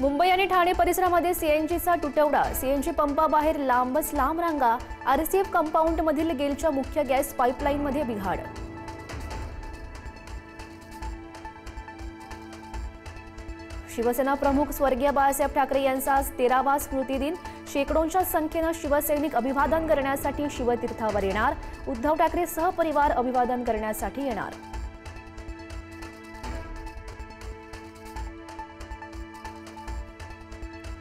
मुंबई आणि ठाणे परिसरामध्ये सीएनजीचा तुटवडा, सीएनजी पंपाबाहेर लांबच लांब रांगा, आरसीएफ कंपाऊंडमधील गेलच्या मुख्य गॅस पाईपलाईनमध्ये बिघाड. शिवसेना प्रमुख स्वर्गीय बाळासाहेब ठाकरे यांचा आज 13वा स्मृतिदिन. शेकडोंच्या संख्येने शिवसैनिक अभिवादन करण्यासाठी शिवतीर्थावर येणार. उद्धव ठाकरे सहपरिवार अभिवादन करण्यासाठी येणार.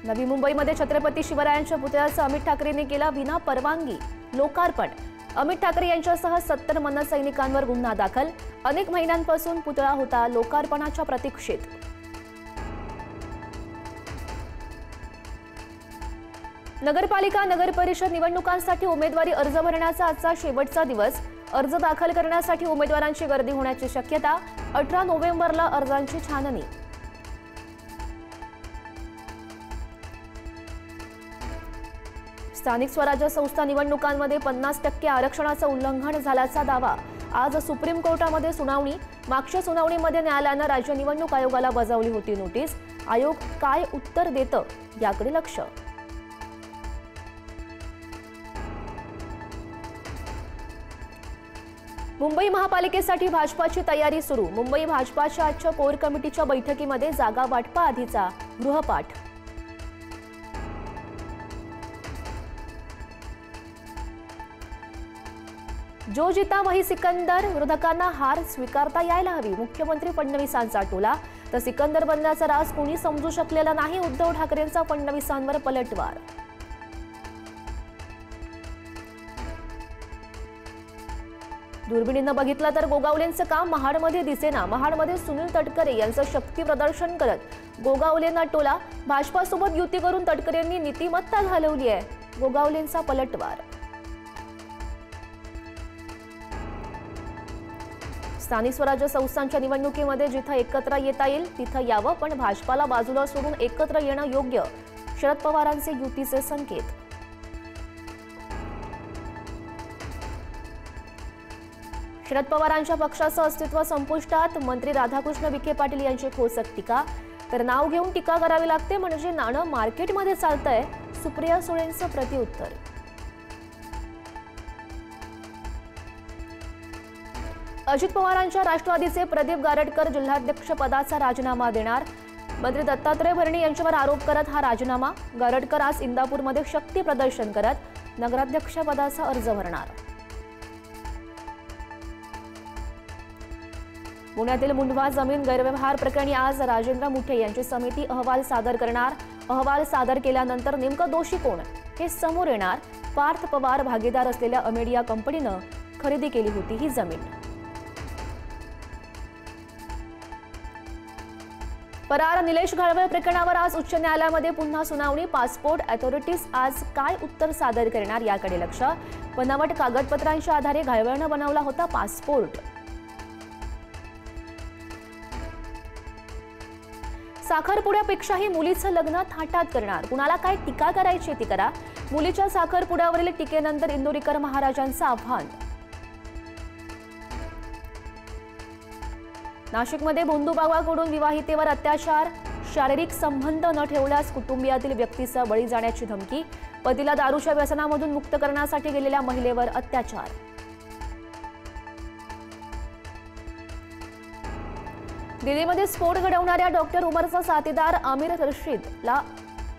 नवी मुंबईमध्ये छत्रपती शिवरायांच्या पुतळ्याचं अमित ठाकरेंनी केला विना परवानगी लोकार्पण. अमित ठाकरे यांच्यासह 70 मनसैनिकांवर गुन्हा दाखल. अनेक महिन्यांपासून पुतळा होता लोकार्पणाच्या प्रतीक्षेत. नगरपालिका नगरपरिषद निवडणुकांसाठी उमेदवारी अर्ज भरण्याचा आजचा शेवटचा दिवस. अर्ज दाखल करण्यासाठी उमेदवारांची गर्दी होण्याची शक्यता. 18 नोव्हेंबरला अर्जांची छाननी. स्थानिक स्वराज्य संस्था निवडणुकांमध्ये 50% आरक्षणाचं उल्लंघन झाल्याचा दावा. आज सुप्रीम कोर्टामध्ये सुनावणी. मागच्या सुनावणीमध्ये न्यायालयानं राज्य निवडणूक आयोगाला बजावली होती नोटीस. आयोग काय उत्तर देतं याकडे लक्ष. मुंबई महापालिकेसाठी भाजपाची तयारी सुरू. मुंबई भाजपाच्या आजच्या कोर कमिटीच्या बैठकीमध्ये जागा वाटपा आधीचा गृहपाठ. जो जिता वही सिकंदर. विरोधकांना हार स्वीकारता यायला हवी, मुख्यमंत्री फडणवीसांचा टोला. तर सिकंदर बनण्याचा राज कोणी समजू शकलेला नाही. उद्धव ठाकरेंचा फडणवीसांवर पलटवार. दुर्बिणीनं बघितलं तर गोगावलेंचं काम महाडमध्ये दिसेना. महाडमध्ये सुनील तटकरे यांचं शक्ती प्रदर्शन करत गोगावलेंना टोला. भाजपासोबत युती करून तटकरेंनी नीतिमत्ता घालवली आहे. गोगावलेंचा पलटवार. स्थानिक स्वराज्य संस्थांच्या निवडणुकीमध्ये जिथं एकत्र येता येईल तिथं यावं, पण भाजपाला बाजूला सोडून एकत्र येणं योग्य. शरद पवारांचे युतीचे संकेत. शरद पवारांच्या पक्षाचं अस्तित्व संपुष्टात. मंत्री राधाकृष्ण विखे पाटील यांची खोचक टीका. तर नाव घेऊन टीका करावी लागते म्हणजे नाणं मार्केटमध्ये चालतंय. सुप्रिया सुळेंचं प्रत्युत्तर. अजित पवारांच्या राष्ट्रवादीचे प्रदीप गारटकर जिल्हाध्यक्ष पदाचा राजीनामा देणार. मंत्री दत्तात्रय भरणे यांच्यावर आरोप करत हा राजीनामा. गारटकर आज इंदापूरमध्ये शक्ती प्रदर्शन करत नगराध्यक्ष पदाचा अर्ज भरणार. पुण्यातील मुंढवा जमीन गैरव्यवहार प्रकरणी आज राजेंद्र मुठे यांची समिती अहवाल सादर करणार. अहवाल सादर केल्यानंतर नेमकं दोषी कोण हे समोर येणार. पार्थ पवार भागीदार असलेल्या अमेडिया कंपनीनं खरेदी केली होती ही जमीन. फरार निलेश घाळवळ प्रकरणावर आज उच्च न्यायालयामध्ये पुन्हा सुनावणी. पासपोर्ट अथॉरिटीज आज काय उत्तर सादर करणार याकडे लक्ष. बनावट कागदपत्रांच्या आधारे घाळवळनं बनवला होता पासपोर्ट. साखरपुड्यापेक्षाही मुलीचं लग्न थाटात करणार. कुणाला काय टीका करायची ती करा. मुलीच्या साखरपुड्यावरील टीकेनंतर इंदोरीकर महाराजांचं आव्हान. नाशिकमध्ये भोंदूबाबाकडून विवाहितेवर अत्याचार. शारीरिक संबंध न ठेवल्यास कुटुंबियातील व्यक्तीचा बळी जाण्याची धमकी. पतीला दारूच्या व्यसनामधून मुक्त करण्यासाठी गेलेल्या महिलेवर अत्याचार. दिल्लीमध्ये स्फोट घडवणाऱ्या डॉक्टर उमरचा साथीदार आमिर रशीदला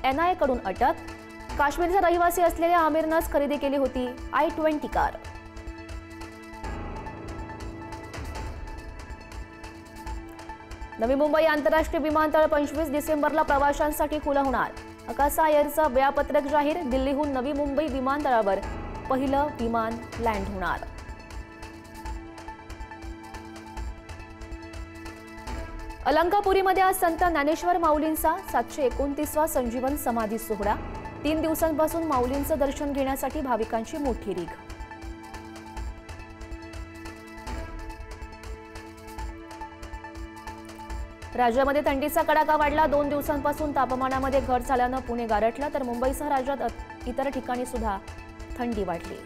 एनआयए कडून अटक. काश्मीरचा रहिवासी असलेल्या आमिरनंच खरेदी केली होती I-20 कार. नवी मुंबई आंतरराष्ट्रीय विमानतळ 25 डिसेंबरला प्रवाशांसाठी खुलं होणार. अकासा एअरचं वेळापत्रक जाहीर. दिल्लीहून नवी मुंबई विमानतळावर पहिलं विमान लँड होणार. अलंकापुरीमध्ये आज संत ज्ञानेश्वर माऊलींचा 729वा संजीवन समाधी सोहळा. 3 दिवसांपासून माऊलींचं दर्शन घेण्यासाठी भाविकांची मोठी रीघ. राज्यामध्ये थंडीचा कडाका वाढला. 2 दिवसांपासून तापमानामध्ये घट झाल्यानं पुणे गारठलं तर मुंबईसह राज्यात इतर ठिकाणी सुद्धा थंडी वाढली.